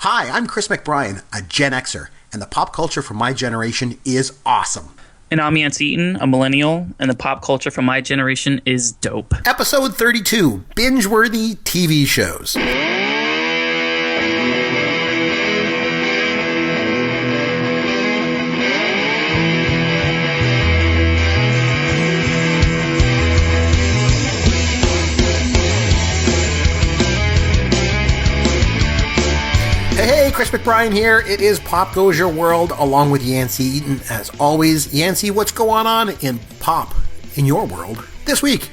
Hi, I'm Chris McBrien, a Gen Xer, and the pop culture from my generation is awesome. And I'm Yancey Eaton, a millennial, and the pop culture from my generation is dope. Episode 32, Binge-Worthy TV Shows. Hey, Chris McBrien here. It is Pop Goes Your World, along with Yancey Eaton. As always, Yancey, what's going on in pop in your world this week?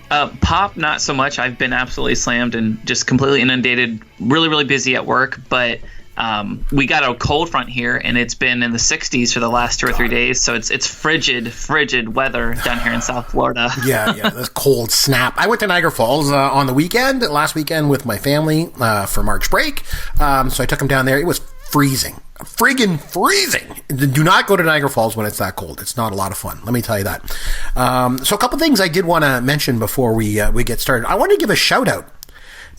Pop, not so much. I've been absolutely slammed and just completely inundated, really busy at work, but we got a cold front here, and it's been in the 60s for the last 2 or 3 days, so it's frigid weather down here in South Florida. Yeah, that's cold snap. I went to Niagara Falls on the last weekend with my family for March break, so I took them down there. It was freezing. Friggin' freezing. Do not go to Niagara Falls when it's that cold. It's not a lot of fun, let me tell you that. So a couple things I did want to mention before we get started. I want to give a shout out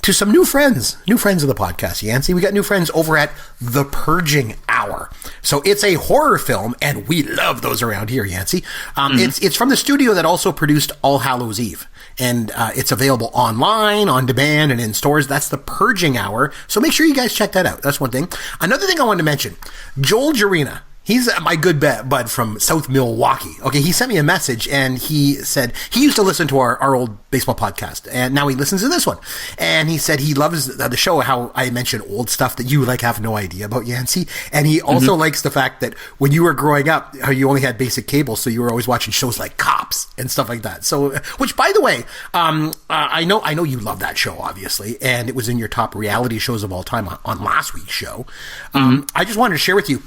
to some new friends of the podcast, Yancey. We got new friends over at The Purging Hour. So it's a horror film, and we love those around here, Yancey. It's from the studio that also produced All Hallows Eve. And it's available online, on demand, and in stores. That's The Purging Hour. So make sure you guys check that out. That's one thing. Another thing I wanted to mention, Joel Jarena. He's my good bud from South Milwaukee. Okay, he sent me a message, and he said he used to listen to our old baseball podcast, and now he listens to this one. And he said he loves the show, how I mention old stuff that you have no idea about, Yancey. And he also likes the fact that when you were growing up, how you only had basic cable, so you were always watching shows like Cops and stuff like that. So, which, by the way, I know you love that show, obviously, and it was in your top reality shows of all time on last week's show. I just wanted to share with you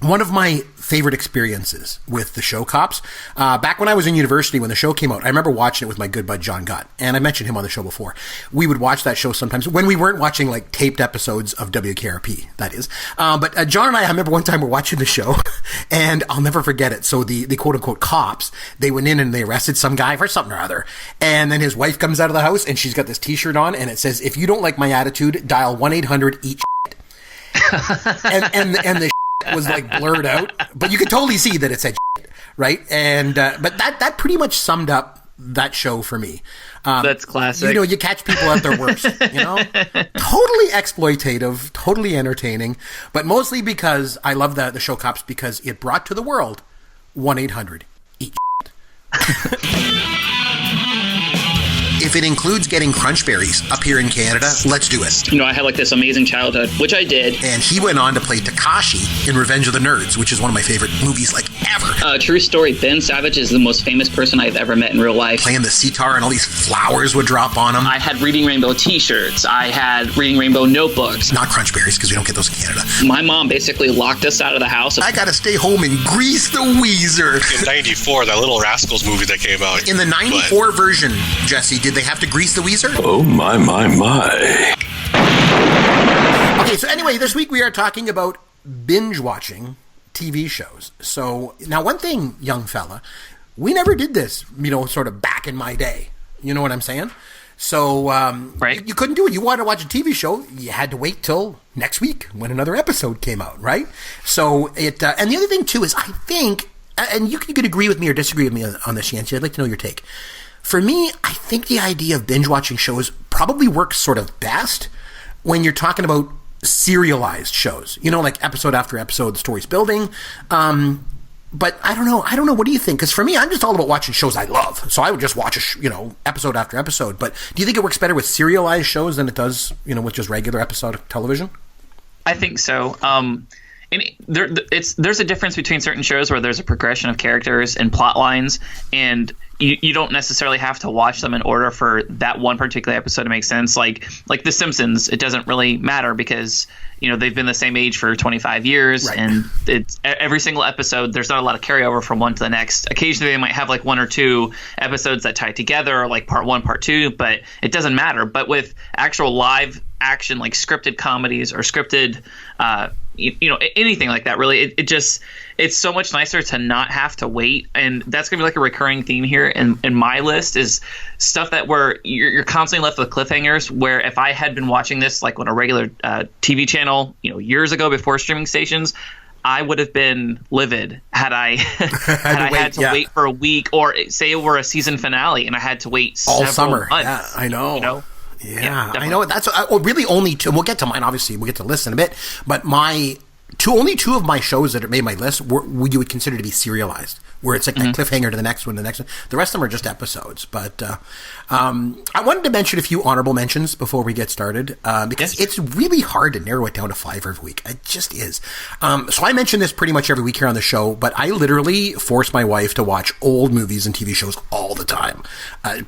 one of my favorite experiences with the show Cops, back when I was in university, when the show came out, I remember watching it with my good bud John Gott, and I mentioned him on the show before. We would watch that show sometimes when we weren't watching like taped episodes of WKRP, that is. But John and I remember one time we're watching the show, and I'll never forget it. So the quote unquote cops, they went in and they arrested some guy for something or other, and then his wife comes out of the house and she's got this t-shirt on, and it says, "If you don't like my attitude, dial 1-800-EAT shit." and the was like blurred out, but you could totally see that it said shit, right? And but that pretty much summed up that show for me. That's classic. You catch people at their worst. Totally exploitative, totally entertaining, but mostly because I love the show Cops because it brought to the world 1-800-EAT shit. If it includes getting crunch berries up here in Canada, let's do it. I had like this amazing childhood, which I did. And he went on to play Takashi in Revenge of the Nerds, which is one of my favorite movies ever. True story, Ben Savage is the most famous person I've ever met in real life. Playing the sitar and all these flowers would drop on him. I had Reading Rainbow t-shirts. I had Reading Rainbow notebooks. Not crunch berries, because we don't get those in Canada. My mom basically locked us out of the house. I gotta stay home and grease the Weezer. In 94, that Little Rascals movie that came out. In the 94 version, Jesse, did they have to grease the Weezer? Oh, my. Okay, so anyway, this week we are talking about binge-watching TV shows. So, now one thing, young fella, we never did this, sort of back in my day. You know what I'm saying? So, right. You couldn't do it. You wanted to watch a TV show, you had to wait till next week when another episode came out, right? So, and the other thing, too, is I think, and you could agree with me or disagree with me on this, Yancey, I'd like to know your take. For me, I think the idea of binge-watching shows probably works sort of best when you're talking about serialized shows. Like episode after episode, the story's building. But I don't know. What do you think? Because for me, I'm just all about watching shows I love. So I would just watch, episode after episode. But do you think it works better with serialized shows than it does, with just regular episode of television? I think so. And there's a difference between certain shows where there's a progression of characters and plot lines, and you don't necessarily have to watch them in order for that one particular episode to make sense. Like The Simpsons, it doesn't really matter because they've been the same age for 25 years, right. And it's every single episode. There's not a lot of carryover from one to the next. Occasionally, they might have like one or two episodes that tie together, or like part one, part two, but it doesn't matter. But with actual live action, like scripted comedies or scripted anything like that. Really, it just, it's so much nicer to not have to wait, and that's gonna be like a recurring theme here in my list is stuff that where you're constantly left with cliffhangers. Where if I had been watching this like on a regular TV channel, years ago before streaming stations, I would have been livid had I had to wait for a week, or say it were a season finale and I had to wait all summer. months. Yeah, I know. Yeah, I definitely. know. That's really only two. We'll get to mine. Obviously, we'll get to lists in a bit. But only two of my shows that made my list were you would consider to be serialized, where it's like that cliffhanger to the next one, the next one. The rest of them are just episodes. But I wanted to mention a few honorable mentions before we get started, because it's really hard to narrow it down to 5 every week. It just is. So I mention this pretty much every week here on the show, but I literally force my wife to watch old movies and TV shows all the time.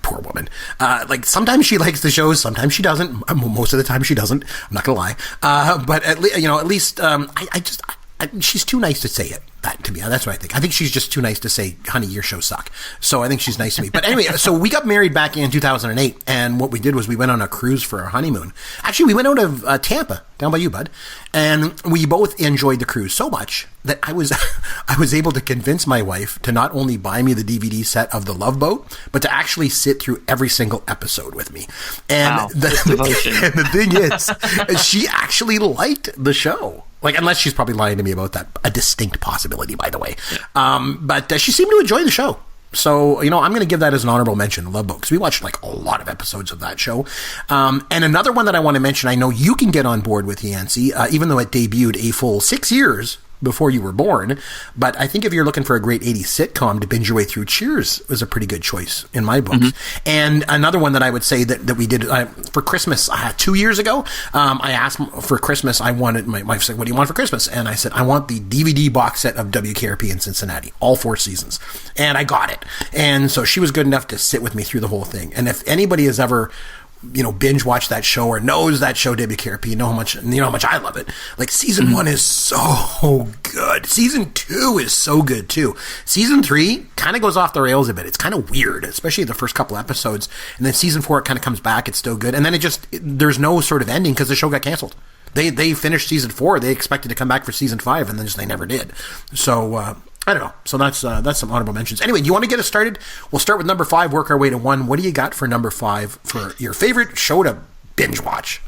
Poor woman. Like sometimes she likes the shows, sometimes she doesn't. Most of the time she doesn't. I'm not gonna lie. But at least she's too nice to say it. That to me, that's what I think. I think she's just too nice to say, "Honey, your shows suck." So I think she's nice to me. But anyway, so we got married back in 2008, and what we did was we went on a cruise for our honeymoon. Actually, we went out of Tampa, down by you, bud, and we both enjoyed the cruise so much that I was able to convince my wife to not only buy me the DVD set of The Love Boat, but to actually sit through every single episode with me. And wow, the thing is, she actually liked the show. Like, unless she's probably lying to me about that. A distinct possibility, by the way. But she seemed to enjoy the show. So, I'm going to give that as an honorable mention, Love Boat, because we watched like a lot of episodes of that show. And another one that I want to mention, I know you can get on board with, Yancey, even though it debuted a full 6 years before you were born. But I think if you're looking for a great 80s sitcom to binge your way through, Cheers was a pretty good choice in my books. And another one that I would say that we did for Christmas 2 years ago, I asked for Christmas, I wanted, my wife said, "What do you want for Christmas?" And I said, "I want the DVD box set of WKRP in Cincinnati, all 4 seasons." And I got it. And so she was good enough to sit with me through the whole thing. And if anybody has ever binge watch that show or knows that show WKRP, you know how much I love it. Like season 1 is so good. Season 2 is so good too. Season 3 kind of goes off the rails a bit. It's kind of weird, especially the first couple episodes. And then season 4 it kind of comes back. It's still good. And then there's no sort of ending because the show got canceled. They finished season 4. They expected to come back for season 5 and then they never did. So, I don't know. So that's some honorable mentions. Anyway, do you want to get us started? We'll start with number 5, work our way to 1. What do you got for number 5 for your favorite show to binge watch?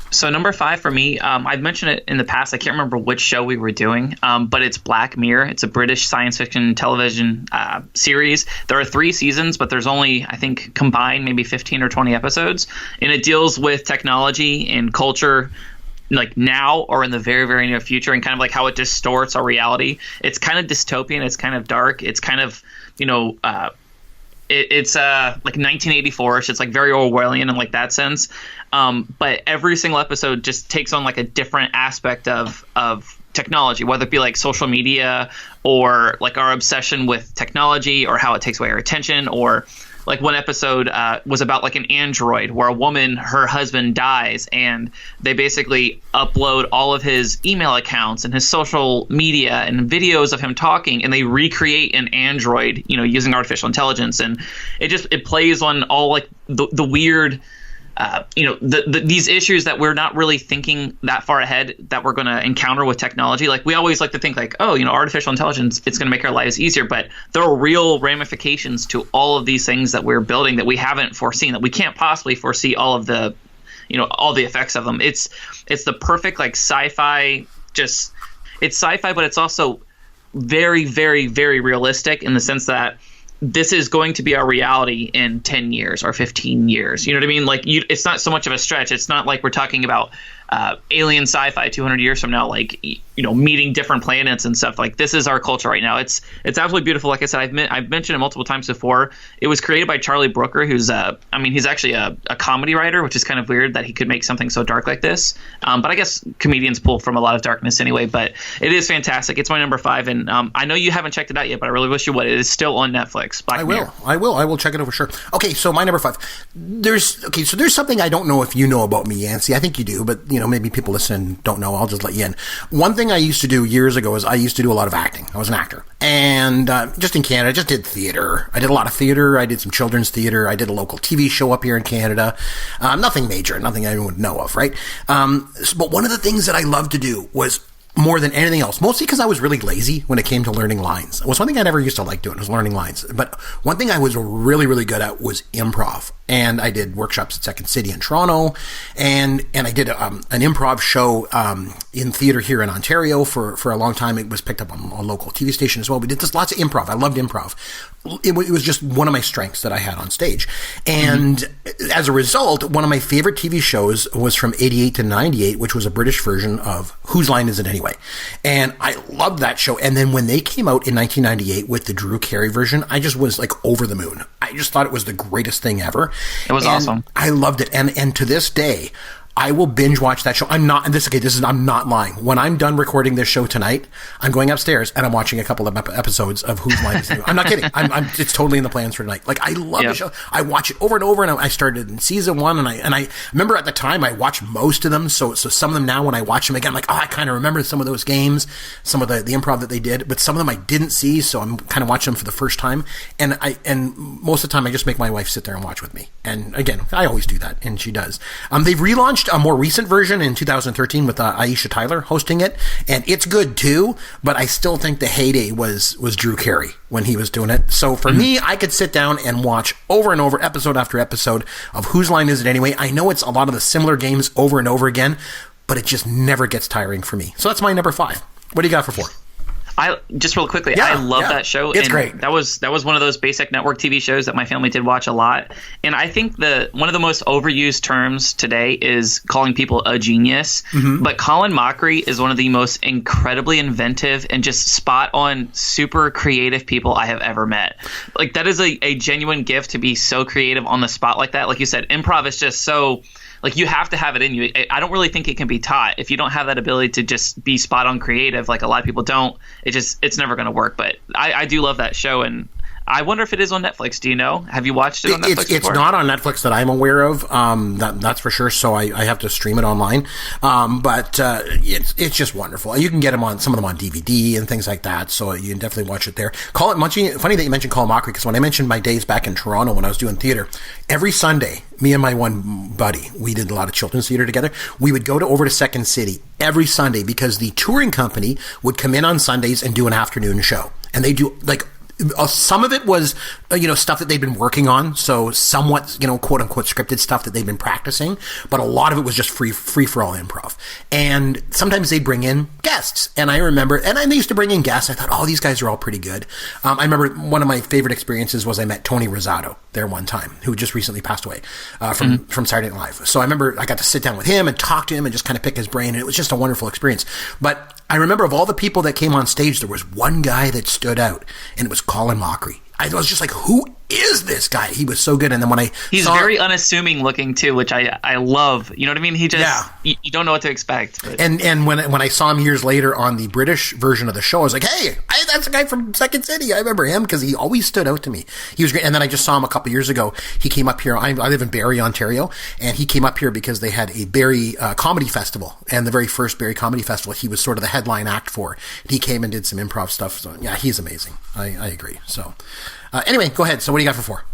So number 5 for me, I've mentioned it in the past. I can't remember which show we were doing, but it's Black Mirror. It's a British science fiction television series. There are 3 seasons, but there's only, I think, combined maybe 15 or 20 episodes. And it deals with technology and culture, like now or in the very, very near future, and kind of like how it distorts our reality. It's kind of dystopian. It's kind of dark. It's kind of, it's like 1984ish. It's like very Orwellian in like that sense. But every single episode just takes on like a different aspect of technology, whether it be like social media or like our obsession with technology or how it takes away our attention, or like one episode was about like an android where a woman, her husband dies, and they basically upload all of his email accounts and his social media and videos of him talking, and they recreate an android, using artificial intelligence. And it plays on all like the weird, these issues that we're not really thinking that far ahead that we're going to encounter with technology. Like we always like to think like, artificial intelligence, it's going to make our lives easier, but there are real ramifications to all of these things that we're building that we haven't foreseen, that we can't possibly foresee all of the, all the effects of them. It's the perfect like sci-fi, it's sci-fi, but it's also very, very, very realistic in the sense that this is going to be our reality in 10 years or 15 years. You know what I mean? Like it's not so much of a stretch. It's not like we're talking about alien sci-fi 200 years from now, like, meeting different planets and stuff. Like this is our culture right now. It's absolutely beautiful. Like I said, I've mentioned it multiple times before. It was created by Charlie Brooker, who's he's actually a comedy writer, which is kind of weird that he could make something so dark like this. But I guess comedians pull from a lot of darkness anyway. But it is fantastic. It's my number 5, and I know you haven't checked it out yet, but I really wish you would. It is still on Netflix. Black Mirror. I will check it out for sure. Okay, so my number 5. There's something I don't know if you know about me, Yancey. I think you do, but maybe people listening don't know. I'll just let you in. One thing I used to do years ago is I used to do a lot of acting. I was an actor. And just in Canada, I just did theater. I did a lot of theater. I did some children's theater. I did a local TV show up here in Canada. Nothing major, nothing anyone would know of, right? But one of the things that I loved to do was more than anything else, mostly because I was really lazy when it came to learning lines. It was one thing I never used to like doing, was learning lines. But one thing I was really, really good at was improv. And I did workshops at Second City in Toronto, and I did an improv show in theater here in Ontario for a long time. It was picked up on a local TV station as well. We did just lots of improv. I loved improv. It was just one of my strengths that I had on stage. And as a result, one of my favorite TV shows was from 88 to 98, which was a British version of Whose Line Is It Anyway? And I loved that show. And then when they came out in 1998 with the Drew Carey version, I just was like over the moon. I just thought it was the greatest thing ever. It was awesome. I loved it. And to this day, I will binge watch that show. I'm not lying. When I'm done recording this show tonight, I'm going upstairs and I'm watching a couple of episodes of Whose Line Is It Anyway? I'm not kidding. It's totally in the plans for tonight. Like, I love the show. I watch it over and over, and I started in season 1, and I remember at the time I watched most of them. So some of them now, when I watch them again, I'm like, oh, I kind of remember some of those games, some of the improv that they did, but some of them I didn't see, so I'm kind of watching them for the first time. And most of the time I just make my wife sit there and watch with me. And again, I always do that, and she does. They've relaunched a more recent version in 2013 with Aisha Tyler hosting it, and it's good too, but I still think the heyday was Drew Carey when he was doing it. So for me, I could sit down and watch over and over, episode after episode of Whose Line Is It Anyway? I know it's a lot of the similar games over and over again, but it just never gets tiring for me. So that's my number 5. What do you got for 4? I just real quickly, I love that show. It's great. That was one of those basic network TV shows that my family did watch a lot. And I think one of the most overused terms today is calling people a genius. But Colin Mockery is one of the most incredibly inventive and just spot on, super creative people I have ever met. Like, that is a genuine gift to be so creative on the spot like that. Like you said, improv is just so. Like, you have to have it in you. I don't really think it can be taught. If you don't have that ability to just be spot on creative, like a lot of people don't, it's never going to work. But I do love that show, and I wonder if it is on Netflix. Do you know? Have you watched it on Netflix before? It's not on Netflix that I'm aware of. That's for sure. So I have to stream it online. But it's just wonderful. You can get some of them on DVD and things like that. So you can definitely watch it there. Funny that you mentioned Colin Mockery, because when I mentioned my days back in Toronto when I was doing theater, every Sunday, me and my one buddy, we did a lot of children's theater together. We would go over to Second City every Sunday because the touring company would come in on Sundays and do an afternoon show. And they do like. Some of it was, stuff that they'd been working on, so somewhat, quote unquote scripted stuff that they'd been practicing, but a lot of it was just free for all improv. And sometimes they'd bring in guests, and I remember, and they used to bring in guests. I thought, oh, these guys are all pretty good. I remember one of my favorite experiences was I met Tony Rosado there one time, who just recently passed away from Saturday Night Live. So I remember I got to sit down with him and talk to him and just kind of pick his brain, and it was just a wonderful experience. But I remember of all the people that came on stage, there was one guy that stood out, and it was Colin Mockery. I was just like, who is this guy? He was so good. And then when he's very unassuming looking too, which I love. You know what I mean? He just you don't know what to expect. But. And when I saw him years later on the British version of the show, I was like, hey, that's the guy from Second City. I remember him because he always stood out to me. He was great. And then I just saw him a couple years ago. He came up here. I live in Barrie, Ontario, and he came up here because they had a Barrie comedy festival, and the very first Barrie Comedy Festival, he was sort of the headline act for. And he came and did some improv stuff. So yeah, he's amazing. I agree. So. Anyway, go ahead. So what do you got for 4?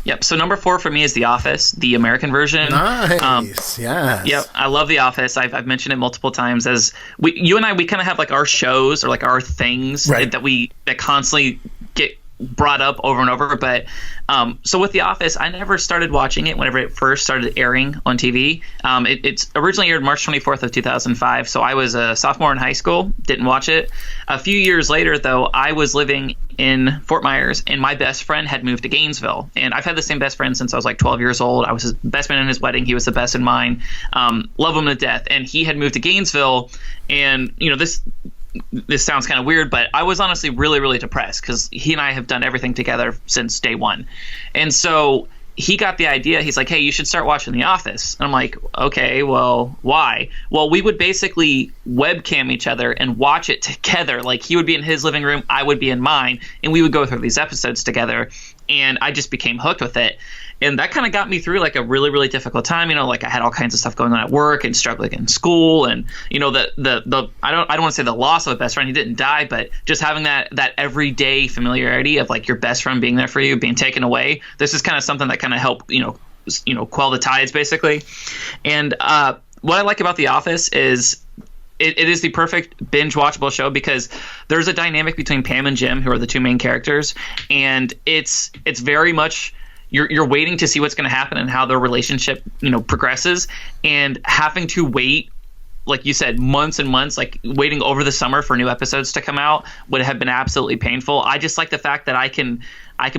Yep. So number 4 for me is The Office, the American version. Nice. Yes. Yep. I love The Office. I've mentioned it multiple times. As you and I, we kind of have like our shows or like our things that constantly get brought up over and over. But so with The Office, I never started watching it whenever it first started airing on TV. It's originally aired March 24th of 2005. So I was a sophomore in high school, didn't watch it. A few years later, though, I was living in Fort Myers, and my best friend had moved to Gainesville. And I've had the same best friend since I was like 12 years old. I was his best man in his wedding. He was the best in mine. Love him to death. And he had moved to Gainesville, and this sounds kind of weird, but I was honestly really, really depressed because he and I have done everything together since day one. And so he got the idea. He's like, hey, you should start watching The Office. And I'm like, okay, well, why? Well, we would basically webcam each other and watch it together. Like, he would be in his living room, I would be in mine, and we would go through these episodes together. And I just became hooked with it. And that kind of got me through like a really, really difficult time. Like I had all kinds of stuff going on at work and struggling in school, and the I don't want to say the loss of a best friend. He didn't die, but just having that everyday familiarity of like your best friend being there for you, being taken away. This is kind of something that kind of helped quell the tides basically. And what I like about The Office is it is the perfect binge watchable show because there's a dynamic between Pam and Jim, who are the two main characters, and it's very much you're waiting to see what's going to happen and how their relationship progresses, and having to wait, like you said, months and months, like waiting over the summer for new episodes to come out would have been absolutely painful. I just like the fact that I can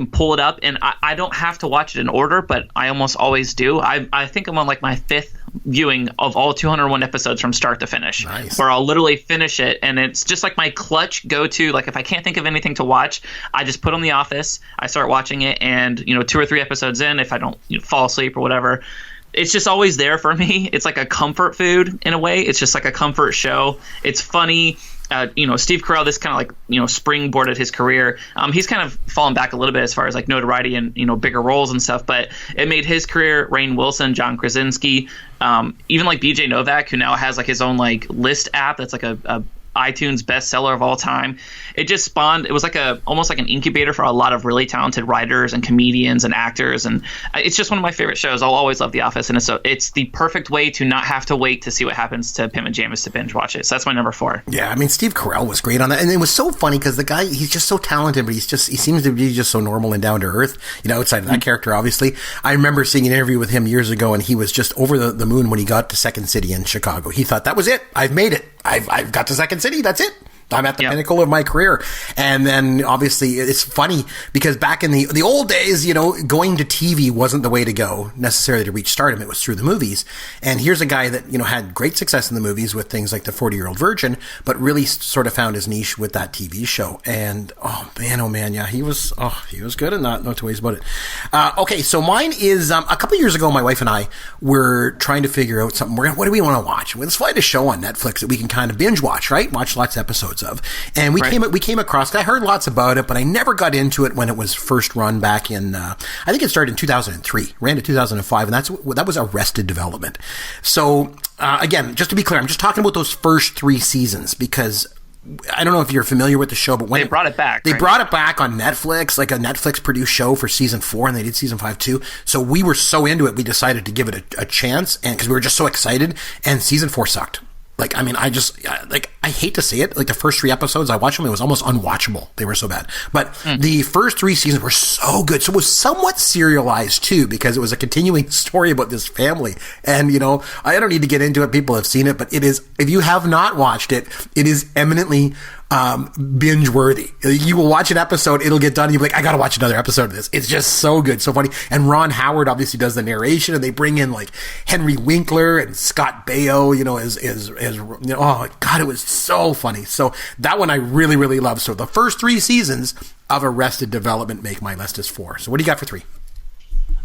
pull it up, and I don't have to watch it in order, but I almost always do. I think I'm on like my 5th viewing of all 201 episodes from start to finish. Nice. Where I'll literally finish it, and it's just like my clutch go-to. Like if I can't think of anything to watch, I just put on The Office, I start watching it, and 2 or 3 episodes in, if I don't fall asleep or whatever, it's just always there for me. It's like a comfort food in a way. It's just like a comfort show. It's funny. Steve Carell, this kind of like, springboarded his career. He's kind of fallen back a little bit as far as like notoriety and, bigger roles and stuff, but it made his career. Rainn Wilson, John Krasinski, even like BJ Novak, who now has like his own like list app that's like a iTunes bestseller of all time. It just spawned. It was like almost like an incubator for a lot of really talented writers and comedians and actors, and it's just one of my favorite shows. I'll always love The Office, and it's the perfect way to not have to wait to see what happens to Pam and Jamis to binge watch it. So that's my number 4. Yeah, I mean, Steve Carell was great on that, and it was so funny because the guy, he's just so talented, but he seems to be just so normal and down to earth. Outside of that character, obviously. I remember seeing an interview with him years ago, and he was just over the moon when he got to Second City in Chicago. He thought, that was it. I've made it. I've got to Second City. That's it. I'm at the pinnacle of my career. And then obviously it's funny because back in the old days, going to TV wasn't the way to go necessarily to reach stardom. It was through the movies. And here's a guy that, had great success in the movies with things like The 40-Year-Old Virgin, but really sort of found his niche with that TV show. And oh man. Yeah, he was good in that. No two ways about it. Okay. So mine is, a couple years ago, my wife and I were trying to figure out something. What do we want to watch? Well, let's find a show on Netflix that we can kind of binge watch, right? Watch lots of episodes of. And we came across it. I heard lots about it, but I never got into it when it was first run back in, I think it started in 2003, ran to 2005, and that was Arrested Development. So, again, just to be clear, I'm just talking about those first 3 seasons because I don't know if you're familiar with the show, but when they brought it back. They brought it back on Netflix, like a Netflix produced show for season 4, and they did season 5 too. So we were so into it, we decided to give it a chance, and because we were just so excited, and season 4 sucked. Like, I mean, I hate to say it. Like, the first 3 episodes, I watched them, it was almost unwatchable. They were so bad. But the first 3 seasons were so good. So it was somewhat serialized, too, because it was a continuing story about this family. And, I don't need to get into it. People have seen it. But it is, if you have not watched it, it is eminently binge-worthy. You will watch an episode, it'll get done, and you'll be like, I gotta watch another episode of this. It's just so good, so funny. And Ron Howard obviously does the narration, and they bring in like Henry Winkler and Scott Baio, oh God, it was so funny. So that one I really, really love. So the first 3 seasons of Arrested Development make my list as 4. So what do you got for 3?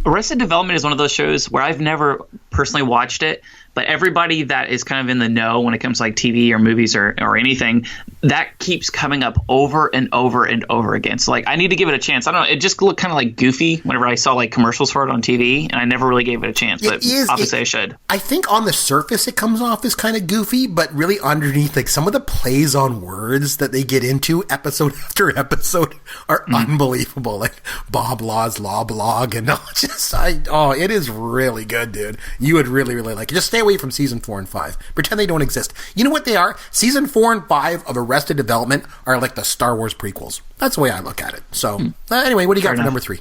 Arrested Development is one of those shows where I've never personally watched it, but everybody that is kind of in the know when it comes to like TV or movies or anything, that keeps coming up over and over and over again. So like, I need to give it a chance. I don't know. It just looked kind of like goofy whenever I saw like commercials for it on TV, and I never really gave it a chance, but obviously I should. I think on the surface it comes off as kind of goofy, but really underneath, like some of the plays on words that they get into episode after episode are unbelievable. Like Bob Law's Law Blog and it is really good, dude. You would really, really like it. Just stay away from season 4 and 5. Pretend they don't exist. You know what they are? Season 4 and 5 of Arrested Development are like the Star Wars prequels. That's the way I look at it. So anyway, what do you got for number 3?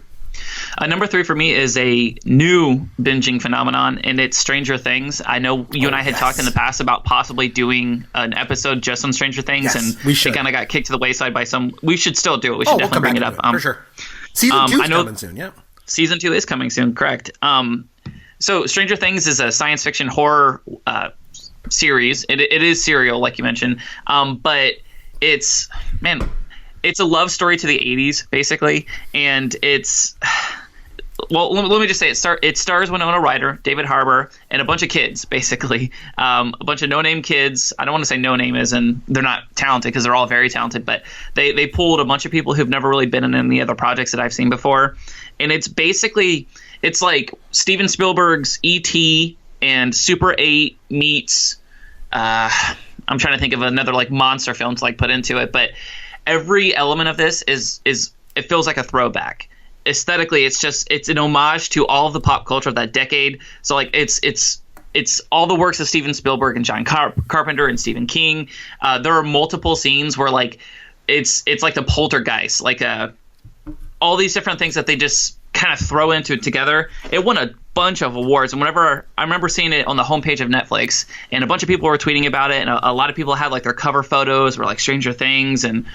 Number 3 for me is a new binging phenomenon, and it's Stranger Things. I know you and I had talked in the past about possibly doing an episode just on Stranger Things, and it kind of got kicked to the wayside by some. We should still do it. We should definitely bring it up. For sure. Season 2 is coming soon, yeah. Season 2 is coming soon, correct. So Stranger Things is a science fiction horror series. It is serial, like you mentioned, but it's a love story to the 80s, basically, and it's well. Let me just say it stars Winona Ryder, David Harbour, and a bunch of kids, basically, a bunch of no-name kids. I don't want to say no-name as in they're not talented, because they're all very talented, but they pulled a bunch of people who've never really been in any other projects that I've seen before, and it's basically. It's like Steven Spielberg's E.T. and Super 8 meets I'm trying to think of another like monster film to like put into it, but every element of this is it feels like a throwback. Aesthetically, it's an homage to all of the pop culture of that decade. So like it's it's all the works of Steven Spielberg and John Carpenter and Stephen King. There are multiple scenes where like it's like the Poltergeist, like all these different things that they just kind of throw into it together. It won a bunch of awards, and whenever I remember seeing it on the homepage of Netflix, and a bunch of people were tweeting about it, and a lot of people had like their cover photos were like Stranger Things, and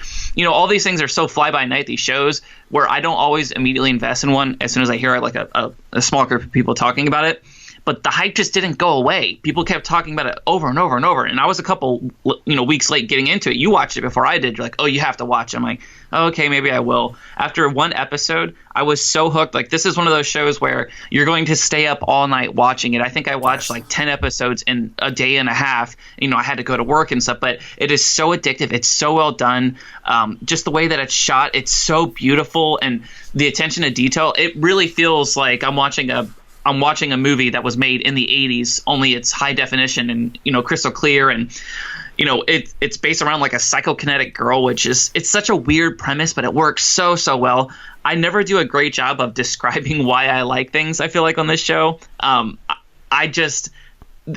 all these things are so fly by night, these shows, where I don't always immediately invest in one as soon as I hear like a small group of people talking about it. But the hype just didn't go away. People kept talking about it over and over and over. And I was a couple, weeks late getting into it. You watched it before I did. You're like, oh, you have to watch it. I'm like, oh, okay, maybe I will. After one episode, I was so hooked. Like, this is one of those shows where you're going to stay up all night watching it. I think I watched like 10 episodes in a day and a half. I had to go to work and stuff. But it is so addictive. It's so well done. Just the way that it's shot, it's so beautiful. And the attention to detail, it really feels like I'm watching a movie that was made in the 80s, only it's high definition and, crystal clear. And, it's based around like a psychokinetic girl, which it's such a weird premise, but it works so, so well. I never do a great job of describing why I like things, I feel like, on this show.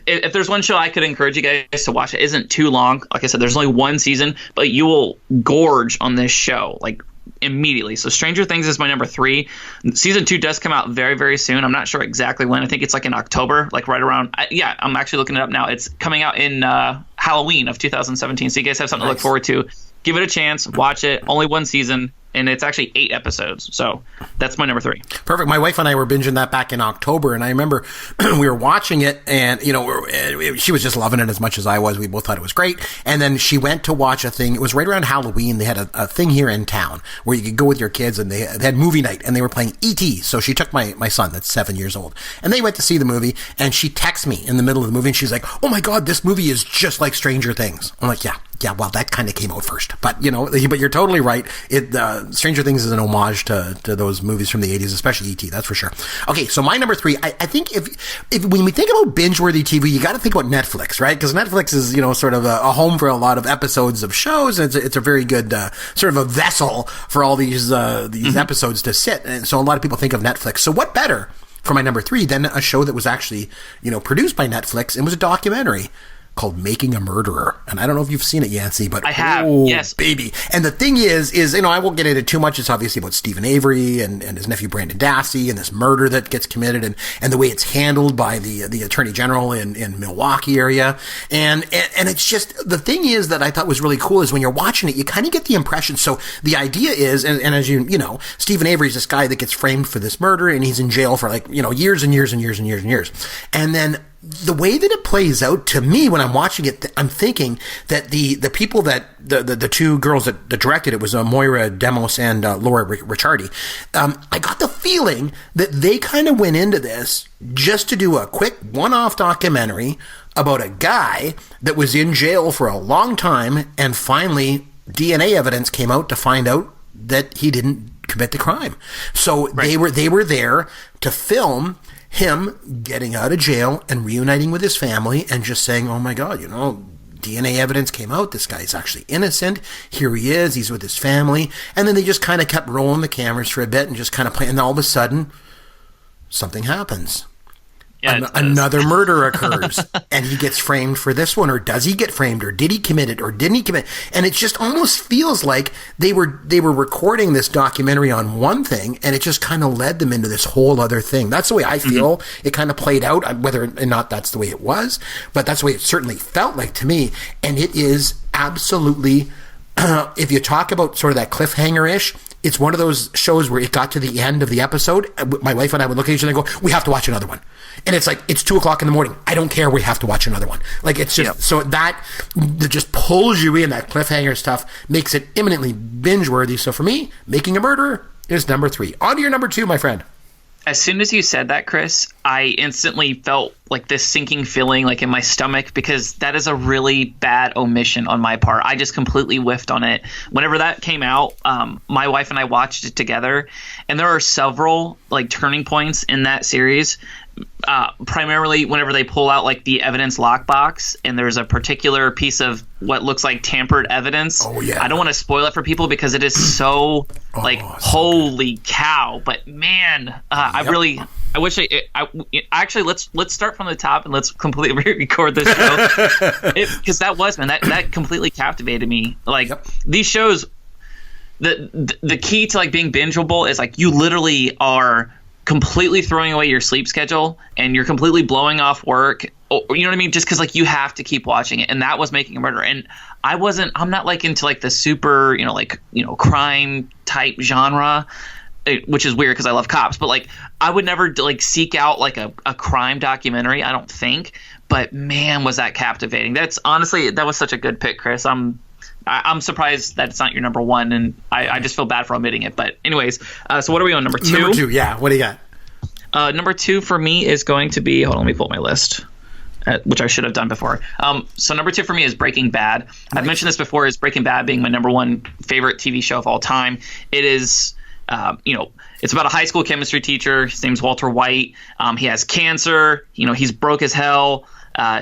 If there's one show I could encourage you guys to watch, it isn't too long. Like I said, there's only one season, but you will gorge on this show, like, immediately. So Stranger Things is my number 3. Season 2 does come out very, very soon. I'm not sure exactly when. I think it's like in October, like right around. I'm actually looking it up now. It's coming out in Halloween of 2017. So you guys have something to look forward to. Give it a chance. Watch it. Only one season. And it's actually 8 episodes. So that's my number 3. Perfect. My wife and I were binging that back in October, and I remember we were watching it, and she was just loving it as much as I was. We both thought it was great. And then she went to watch a thing. It was right around Halloween. They had a thing here in town where you could go with your kids, and they had movie night, and they were playing E.T. So she took my son, that's 7 years old, and they went to see the movie. And she texts me in the middle of the movie, and she's like, "Oh my God, this movie is just like Stranger Things." I'm like, yeah, well, that kind of came out first. But, but you're totally right. Stranger Things is an homage to those movies from the 80s, especially E.T., that's for sure. Okay, so my number 3, I think if when we think about binge-worthy TV, you got to think about Netflix, right? Because Netflix is, sort of a home for a lot of episodes of shows, and it's a very good sort of a vessel for all these episodes to sit. And so a lot of people think of Netflix. So what better for my number 3 than a show that was actually, produced by Netflix and was a documentary called Making a Murderer. And I don't know if you've seen it, Yancey, but I have, yes. Baby. And the thing is, I won't get into too much. It's obviously about Stephen Avery and his nephew Brandon Dassey and this murder that gets committed and the way it's handled by the Attorney General in Milwaukee area. And it's just, the thing is that I thought was really cool is when you're watching it, you kind of get the impression. So the idea is, and as you know, Stephen Avery's this guy that gets framed for this murder, and he's in jail for years and years and years and years and years. And then the way that it plays out, to me, when I'm watching it, I'm thinking that the people that the two girls that directed it was Moira Demos and Laura Ricciardi. I got the feeling that they kind of went into this just to do a quick one-off documentary about a guy that was in jail for a long time, and finally DNA evidence came out to find out that he didn't commit the crime. So they were there to film him getting out of jail and reuniting with his family and just saying, oh my God, DNA evidence came out. This guy's actually innocent. Here he is. He's with his family. And then they just kind of kept rolling the cameras for a bit and just kind of playing. And all of a sudden, something happens. Yeah, another murder occurs, and he gets framed for this one, or does he get framed, or did he commit it, or didn't he commit? And it just almost feels like they were recording this documentary on one thing, and it just kind of led them into this whole other thing. That's the way I feel it kind of played out, whether or not that's the way it was, but that's the way it certainly felt like to me. And it is absolutely, if you talk about sort of that cliffhanger-ish, it's one of those shows where it got to the end of the episode. My wife and I would look at each other and go, we have to watch another one. And it's like, it's 2:00 in the morning. I don't care. We have to watch another one. Like, it's just, so that just pulls you in. That cliffhanger stuff makes it imminently binge-worthy. So for me, Making a Murderer is number 3. On to your number 2, my friend. As soon as you said that, Chris, I instantly felt like this sinking feeling like in my stomach, because that is a really bad omission on my part. I just completely whiffed on it. Whenever that came out, my wife and I watched it together, and there are several like turning points in that series. primarily whenever they pull out like the evidence lockbox and there's a particular piece of what looks like tampered evidence. Oh yeah. I don't want to spoil it for people because it is so holy cow. But man, I wish actually let's start from the top and let's completely re-record this show because that completely captivated me. Like these shows, the key to like being bingeable is like you literally are completely throwing away your sleep schedule and you're completely blowing off work, or, you know what I mean, just because like you have to keep watching it. And that was Making a Murderer. And I'm not like into like the super crime type genre, which is weird because I love cops, but like I would never like seek out like a crime documentary, I don't think. But man, was that captivating. That was such a good pick, Chris. I'm surprised that it's not your number one, and I just feel bad for omitting it. But anyways, so what are we on, number two? Number two, yeah. What do you got? Number two for me is going to be – hold on, let me pull up my list, which I should have done before. So number two for me is Breaking Bad. Nice. I've mentioned this before, is Breaking Bad being my number one favorite TV show of all time. It is it's about a high school chemistry teacher. His name's Walter White. He has cancer. He's broke as hell.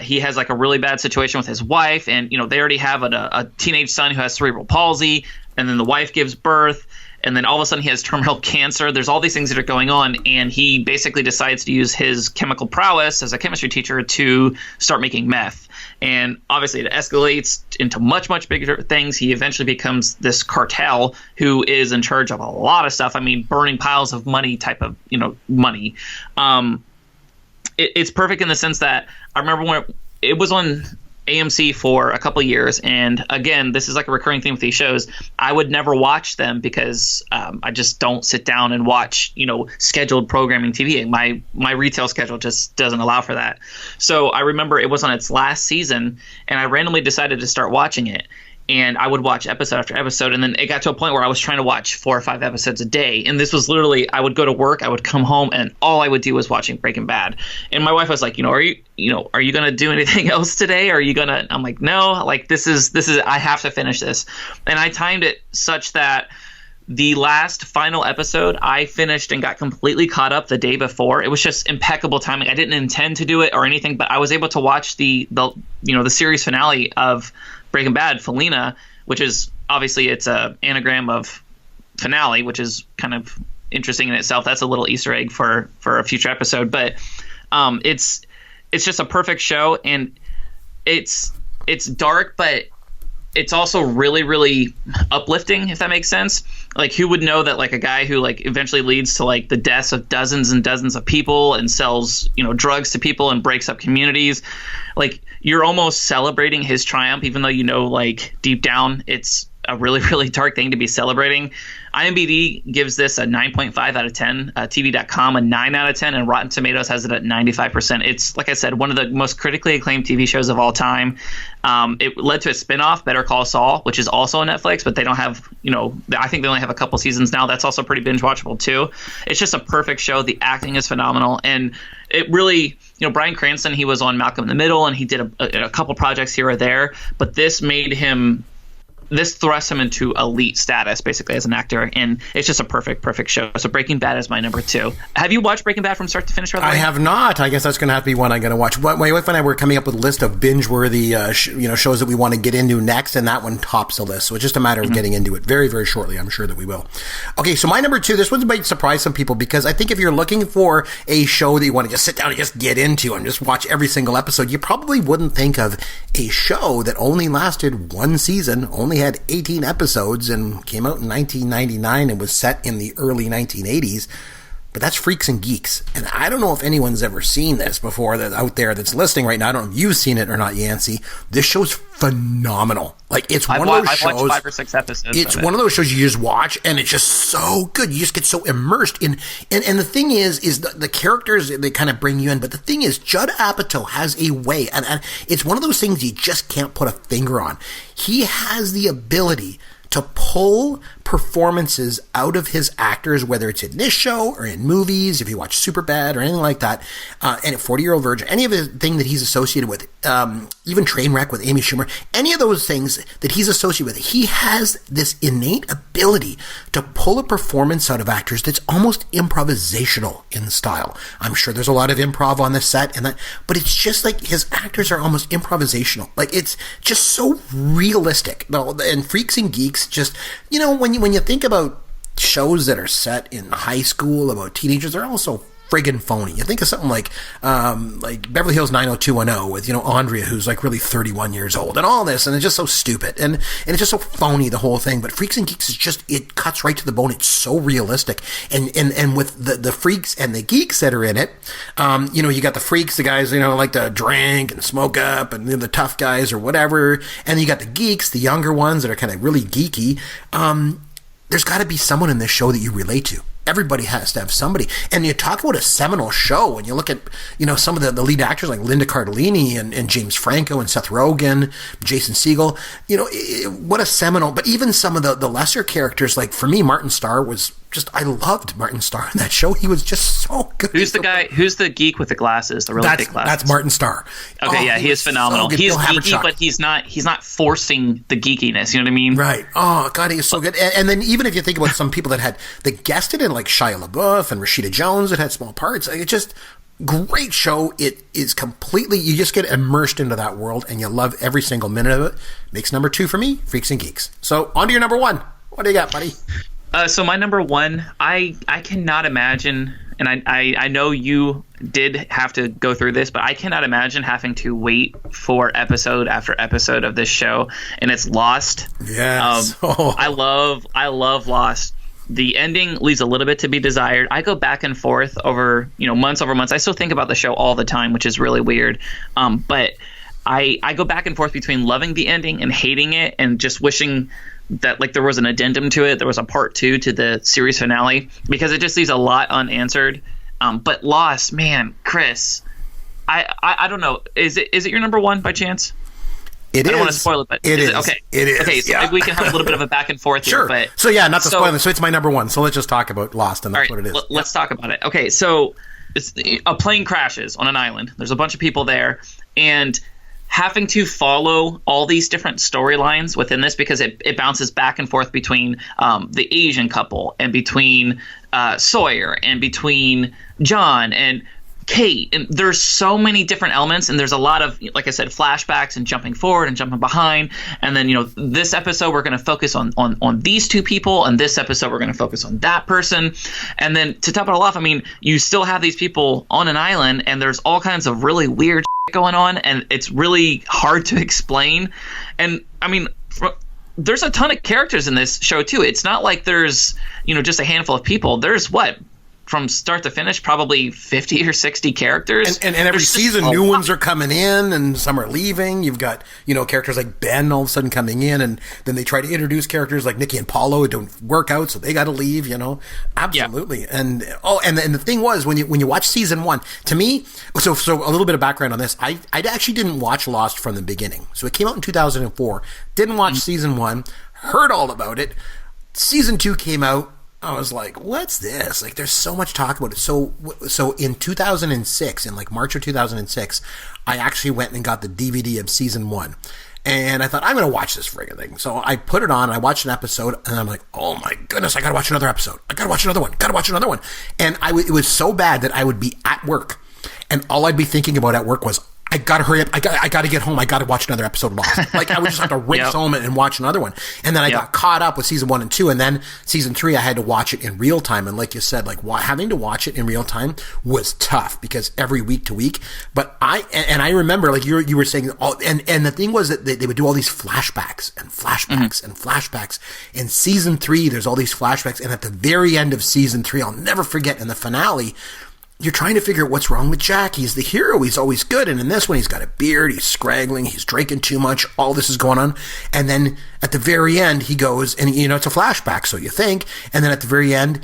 He has like a really bad situation with his wife, and they already have a teenage son who has cerebral palsy, and then the wife gives birth, and then all of a sudden he has terminal cancer. There's all these things that are going on, and he basically decides to use his chemical prowess as a chemistry teacher to start making meth. And obviously it escalates into much, much bigger things. He eventually becomes this cartel who is in charge of a lot of stuff. I mean, burning piles of money type of, money. It's perfect in the sense that I remember when it was on AMC for a couple of years, and again, this is like a recurring theme with these shows. I would never watch them because I just don't sit down and watch, scheduled programming TV. My retail schedule just doesn't allow for that. So I remember it was on its last season, and I randomly decided to start watching it. And I would watch episode after episode, and then it got to a point where I was trying to watch 4 or 5 episodes a day. And this was literally, I would go to work, I would come home, and all I would do was watching Breaking Bad. And my wife was like, are you going to do anything else today? Are you going to? I'm like, no. Like this is. I have to finish this. And I timed it such that the last final episode I finished and got completely caught up the day before. It was just impeccable timing. I didn't intend to do it or anything, but I was able to watch the series finale of Breaking Bad, Felina, which is obviously it's a anagram of finale, which is kind of interesting in itself. That's a little Easter egg for a future episode, but it's just a perfect show, and it's dark, but it's also really, really uplifting, if that makes sense. Like, who would know that like a guy who like eventually leads to like the deaths of dozens and dozens of people and sells, drugs to people and breaks up communities. Like, you're almost celebrating his triumph, even though, like deep down, it's a really, really dark thing to be celebrating. IMDb gives this a 9.5 out of 10, TV.com a 9 out of 10, and Rotten Tomatoes has it at 95%. It's, like I said, one of the most critically acclaimed TV shows of all time. It led to a spinoff, Better Call Saul, which is also on Netflix, but they don't have, I think they only have a couple seasons now. That's also pretty binge watchable too. It's just a perfect show. The acting is phenomenal, and it really, Bryan Cranston, he was on Malcolm in the Middle, and he did a couple projects here or there, but this thrust him into elite status, basically, as an actor, and it's just a perfect show. So Breaking Bad is my number two. Have you watched Breaking Bad from start to finish? I have not. I guess that's going to have to be one I'm going to watch. My wife and I were coming up with a list of binge-worthy shows that we want to get into next, and that one tops the list. So it's just a matter of getting into it very, very shortly. I'm sure that we will. Okay, so my number two, this one might surprise some people, because I think if you're looking for a show that you want to just sit down and just get into and just watch every single episode, you probably wouldn't think of a show that only lasted one season, only had 18 episodes, and came out in 1999 and was set in the early 1980s. But that's Freaks and Geeks. And I don't know if anyone's ever seen this before that out there that's listening right now. I don't know if you've seen it or not, Yancey. This show's phenomenal. Like, it's one of those shows. I've watched 5 or 6 episodes. It's one of those shows you just watch, and it's just so good. You just get so immersed in. And the thing is the characters, they kind of bring you in. But the thing is, Judd Apatow has a way, and it's one of those things you just can't put a finger on. He has the ability to pull performances out of his actors, whether it's in this show or in movies, if you watch Superbad or anything like that, and at 40-Year-Old Virgin, any of the thing that he's associated with, even Trainwreck with Amy Schumer, any of those things that he's associated with, he has this innate ability to pull a performance out of actors that's almost improvisational in style. I'm sure there's a lot of improv on the set, but it's just like his actors are almost improvisational. Like, it's just so realistic. And Freaks and Geeks, just, when you think about shows that are set in high school about teenagers, they're also friggin' phony. You think of something like Beverly Hills 90210 with, Andrea, who's like really 31 years old and all this, and it's just so stupid and it's just so phony, the whole thing. But Freaks and Geeks is just, it cuts right to the bone. It's so realistic. And with the freaks and the geeks that are in it, you got the freaks, the guys, like to drink and smoke up, and the tough guys or whatever. And you got the geeks, the younger ones that are kind of really geeky. There's got to be someone in this show that you relate to. Everybody has to have somebody. And you talk about a seminal show, and you look at, some of the lead actors like Linda Cardellini and James Franco and Seth Rogen, Jason Segel. What a seminal. But even some of the lesser characters, like for me, Martin Starr was just, I loved Martin Starr in that show. He was just so good. Who's the guy? Who's the geek with the glasses? The really big glasses. That's Martin Starr. Okay, yeah, he is phenomenal. So he's geeky, but he's not forcing the geekiness. You know what I mean? Right. Oh God, he is so good. And then even if you think about some people that guested in, like Shia LaBeouf and Rashida Jones, that had small parts. It's just great show. It is completely, you just get immersed into that world, and you love every single minute of it. Makes number 2 for me, Freaks and Geeks. So on to your number 1. What do you got, buddy? So my number 1, I cannot imagine, and I know you did have to go through this, but I cannot imagine having to wait for episode after episode of this show, and it's Lost. Yes. I love Lost. The ending leaves a little bit to be desired. I go back and forth over months over months. I still think about the show all the time, which is really weird. But I go back and forth between loving the ending and hating it, and just wishing that there was an addendum to it. There was a part 2 to the series finale, because it just leaves a lot unanswered. But Lost, man, Chris, I don't know. Is it your number 1 by chance? I don't want to spoil it, but it is. Okay. It is. Okay, so maybe we can have a little bit of a back and forth sure. here. But so yeah, not to spoil it. So it's my number 1. So let's just talk about Lost, and that's what it is. Let's talk about it. Okay, so a plane crashes on an island. There's a bunch of people there, and having to follow all these different storylines within this, because it bounces back and forth between the Asian couple, and between Sawyer, and between John and Kate, and there's so many different elements, and there's a lot of, like I said, flashbacks and jumping forward and jumping behind. And then this episode we're going to focus on these 2 people, and this episode we're going to focus on that person. And then to top it all off, I mean, you still have these people on an island, and there's all kinds of really weird shit going on, and it's really hard to explain. And I mean, there's a ton of characters in this show too. It's not like there's just a handful of people. There's from start to finish, probably 50 or 60 characters. And every season, new ones are coming in, and some are leaving. You've got, characters like Ben all of a sudden coming in, and then they try to introduce characters like Nikki and Paulo who don't work out, so they got to leave, Absolutely. Yeah. And the thing was, when you watch season 1, to me, so a little bit of background on this, I actually didn't watch Lost from the beginning. So it came out in 2004, didn't watch season 1, heard all about it. Season 2 came out. I was like, what's this? There's so much talk about it. So in 2006, in March of 2006, I actually went and got the DVD of season 1. And I thought, I'm going to watch this friggin' thing. So I put it on, I watched an episode, and I'm like, oh my goodness, I got to watch another episode. I got to watch another one. And it was so bad that I would be at work, and all I'd be thinking about at work was, I gotta hurry up. I gotta get home. I gotta watch another episode of Lost. I would just have to race home and watch another one. And then I got caught up with season 1 and 2, and then season 3, I had to watch it in real time. And like you said, having to watch it in real time was tough, because every week to week. But I remember, you were saying, and the thing was that they would do all these flashbacks and flashbacks and flashbacks. In season 3, there's all these flashbacks, and at the very end of season 3, I'll never forget, in the finale, you're trying to figure out what's wrong with Jack. He's the hero. He's always good. And in this one, he's got a beard. He's scraggling. He's drinking too much. All this is going on. And then at the very end, he goes, and it's a flashback, so you think. And then at the very end,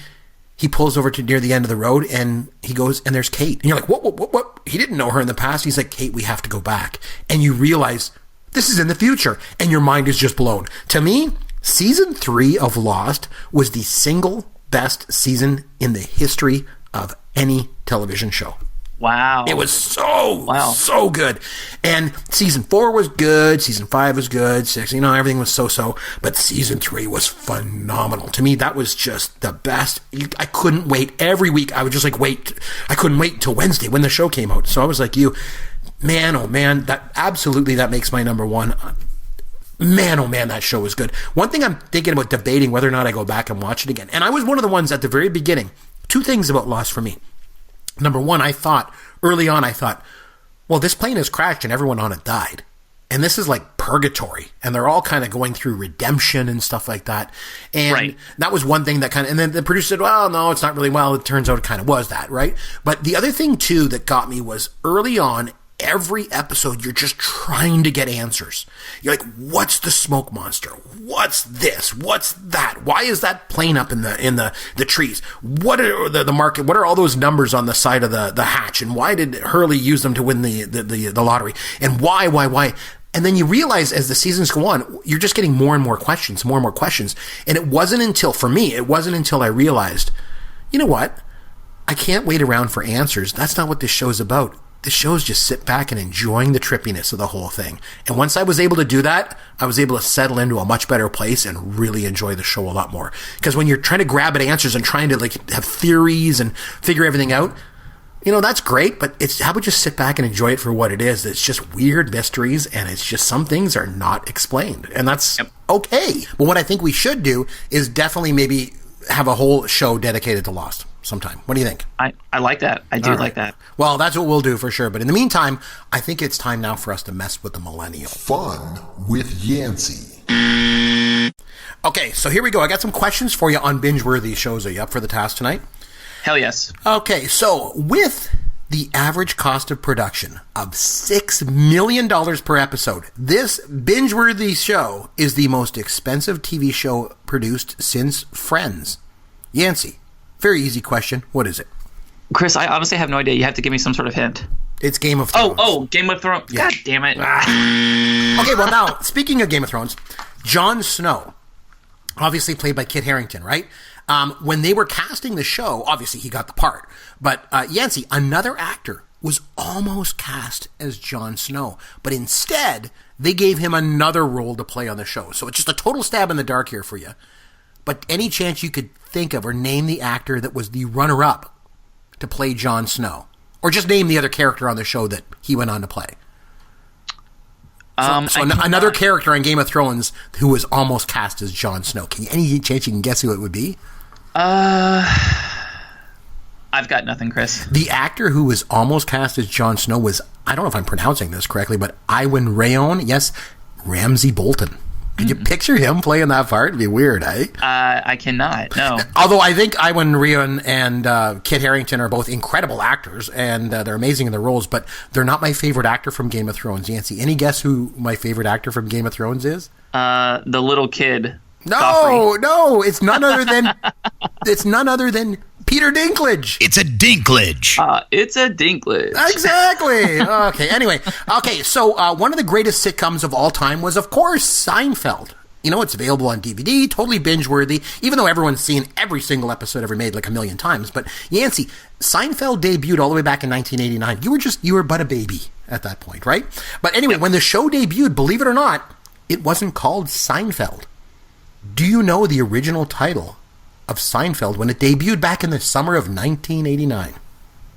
he pulls over to near the end of the road, and he goes, and there's Kate. And you're like, what? He didn't know her in the past. He's like, Kate, we have to go back. And you realize this is in the future, and your mind is just blown. To me, Season 3 of Lost was the single best season in the history of any television show. Wow. It was so good. And season 4 was good. Season 5 was good. 6, everything was so-so. But season 3 was phenomenal. To me, that was just the best. I couldn't wait. Every week, I would just wait. I couldn't wait until Wednesday when the show came out. So I was like you, man, oh man, that makes my number one. Man, oh man, that show was good. One thing I'm thinking about debating whether or not I go back and watch it again. And I was one of the ones at the very beginning. 2 things about Lost for me. Number one, early on, I thought, well, this plane has crashed and everyone on it died. And this is like purgatory. And they're all kind of going through redemption and stuff like that. And that was one thing that and then the producer said, well, no, it's not really, well, it turns out it kind of was that, right? But the other thing, too, that got me was early on, every episode, you're just trying to get answers. You're like, what's the smoke monster? What's this? What's that? Why is that plane up in the trees? What are the market? What are all those numbers on the side of the hatch? And why did Hurley use them to win the lottery? And why? And then you realize as the seasons go on, you're just getting more and more questions. And it wasn't until I realized, you know what? I can't wait around for answers. That's not what this show's about. The show's just sit back and enjoying the trippiness of the whole thing. And once I was able to do that, I was able to settle into a much better place and really enjoy the show a lot more. Because when you're trying to grab at answers and trying to have theories and figure everything out, that's great, but how about just sit back and enjoy it for what it is? It's just weird mysteries, and it's just some things are not explained. And that's okay. But what I think we should do is definitely maybe have a whole show dedicated to Lost sometime. What do you think? I like that. I do like that. Well, that's what we'll do for sure. But in the meantime, I think it's time now for us to mess with the millennial. Fun with Yancey. Okay, so here we go. I got some questions for you on binge-worthy shows. Are you up for the task tonight? Hell yes. Okay, so with the average cost of production of $6 million per episode, this binge-worthy show is the most expensive TV show produced since Friends. Yancey, very easy question. What is it? Chris, I honestly have no idea. You have to give me some sort of hint. It's Game of Thrones. Oh, Game of Thrones. Yeah. God damn it. Okay, well now, speaking of Game of Thrones, Jon Snow, obviously played by Kit Harington, right? When they were casting the show, obviously he got the part. But Yancey, another actor, was almost cast as Jon Snow. But instead, they gave him another role to play on the show. So it's just a total stab in the dark here for you. But any chance you could think of or name the actor that was the runner-up to play Jon Snow? Or just name the other character on the show that he went on to play. Another character on Game of Thrones who was almost cast as Jon Snow. Any chance you can guess who it would be? I've got nothing, Chris. The actor who was almost cast as Jon Snow was, I don't know if I'm pronouncing this correctly, but Iwan Rheon. Yes, Ramsay Bolton. Could you picture him playing that part? It'd be weird, eh? I cannot, no. Although I think Iwan Rheon and Kit Harington are both incredible actors, and they're amazing in their roles, but they're not my favorite actor from Game of Thrones. Yancey, any guess who my favorite actor from Game of Thrones is? The little kid. No, Joffrey. No, it's none other than Peter Dinklage. It's a Dinklage. It's a Dinklage. Exactly. Okay, anyway. Okay, so one of the greatest sitcoms of all time was, of course, Seinfeld. It's available on DVD, totally binge-worthy, even though everyone's seen every single episode ever made like a million times. But, Yancey, Seinfeld debuted all the way back in 1989. You were but a baby at that point, right? But anyway, when the show debuted, believe it or not, it wasn't called Seinfeld. Do you know the original title of Seinfeld when it debuted back in the summer of 1989?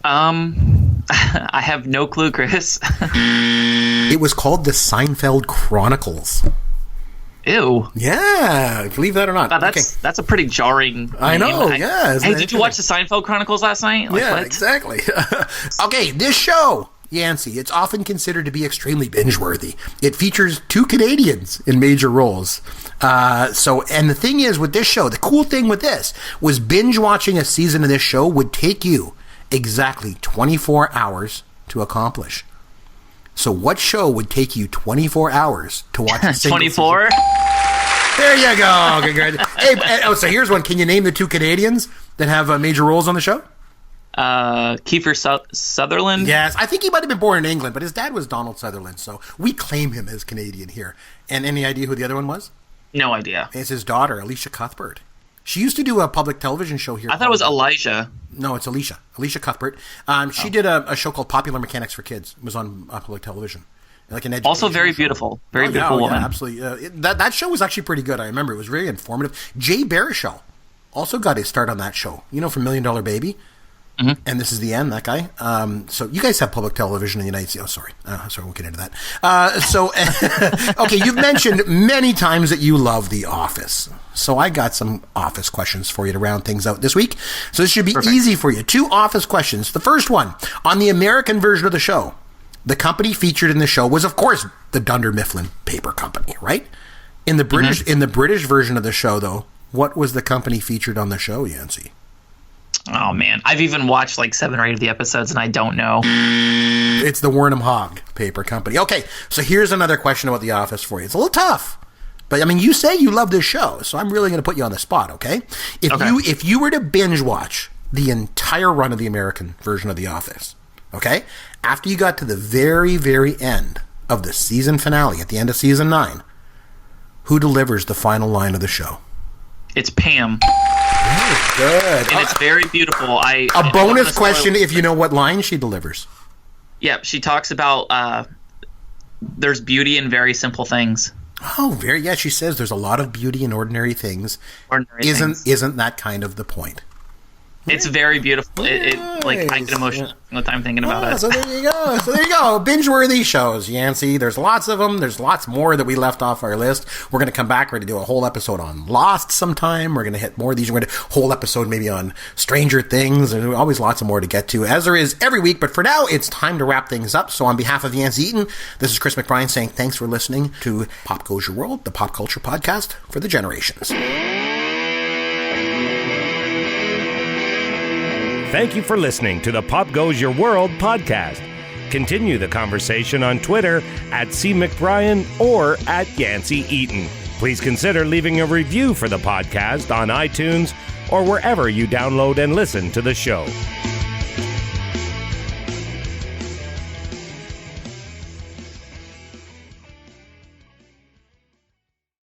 I have no clue, Chris. It was called the Seinfeld Chronicles. Ew. Yeah, believe that or not. Wow, that's a pretty jarring name. I know, yeah. Hey, did you watch the Seinfeld Chronicles last night? Yeah, what? Exactly. Okay, this show, Yancey, it's often considered to be extremely binge-worthy. It features 2 Canadians in major roles. And the thing is with this show, the cool thing with this was binge-watching a season of this show would take you exactly 24 hours to accomplish. So what show would take you 24 hours to watch a single 24? Season? There you go. Hey, so here's one. Can you name the 2 Canadians that have major roles on the show? Kiefer Sutherland? Yes, I think he might have been born in England, but his dad was Donald Sutherland, so we claim him as Canadian here. And any idea who the other one was? No idea. It's his daughter, Alicia Cuthbert. She used to do a public television show here. I thought it was Elijah. No, it's Alicia Cuthbert. She did a show called Popular Mechanics for Kids. It was on public television. Like an education Also very show. beautiful. Very beautiful woman. Yeah, absolutely. That show was actually pretty good. I remember it was very informative. Jay Baruchel also got his start on that show. You know, from $1 Million Baby. Mm-hmm. And This Is the End, that guy. So you guys have public television in the United States. Oh, sorry. Sorry, I won't get into that. Okay, you've mentioned many times that you love The Office. So I got some Office questions for you to round things out this week. So this should be easy for you. 2 Office questions. The first one, on the American version of the show, the company featured in the show was, of course, the Dunder Mifflin Paper Company, right? In the British version of the show, though, what was the company featured on the show, Yancey? Oh, man. I've even watched like 7 or 8 of the episodes, and I don't know. It's the Wernham Hogg Paper Company. Okay, so here's another question about The Office for you. It's a little tough. But, I mean, you say you love this show, so I'm really going to put you on the spot, okay? If you were to binge watch the entire run of the American version of The Office, okay, after you got to the very, very end of the season finale, at the end of season 9, who delivers the final line of the show? It's Pam. Very good. And it's very beautiful. A bonus question if you know what line she delivers. Yeah, she talks about there's beauty in very simple things. Oh, she says there's a lot of beauty in ordinary things. Isn't that kind of the point? It's very beautiful. Like, I get emotional all the time thinking about it. So there you go. Binge-worthy shows, Yancey. There's lots of them. There's lots more that we left off our list. We're going to come back. We're going to do a whole episode on Lost sometime. We're going to hit more of these. We're going to do a whole episode maybe on Stranger Things. There's always lots of more to get to, as there is every week. But for now, it's time to wrap things up. So on behalf of Yancey Eaton, this is Chris McBrien saying thanks for listening to Pop Goes Your World, the pop culture podcast for the generations. Thank you for listening to the Pop Goes Your World podcast. Continue the conversation on Twitter at @CMcBrien or at Yancey Eaton. Please consider leaving a review for the podcast on iTunes or wherever you download and listen to the show.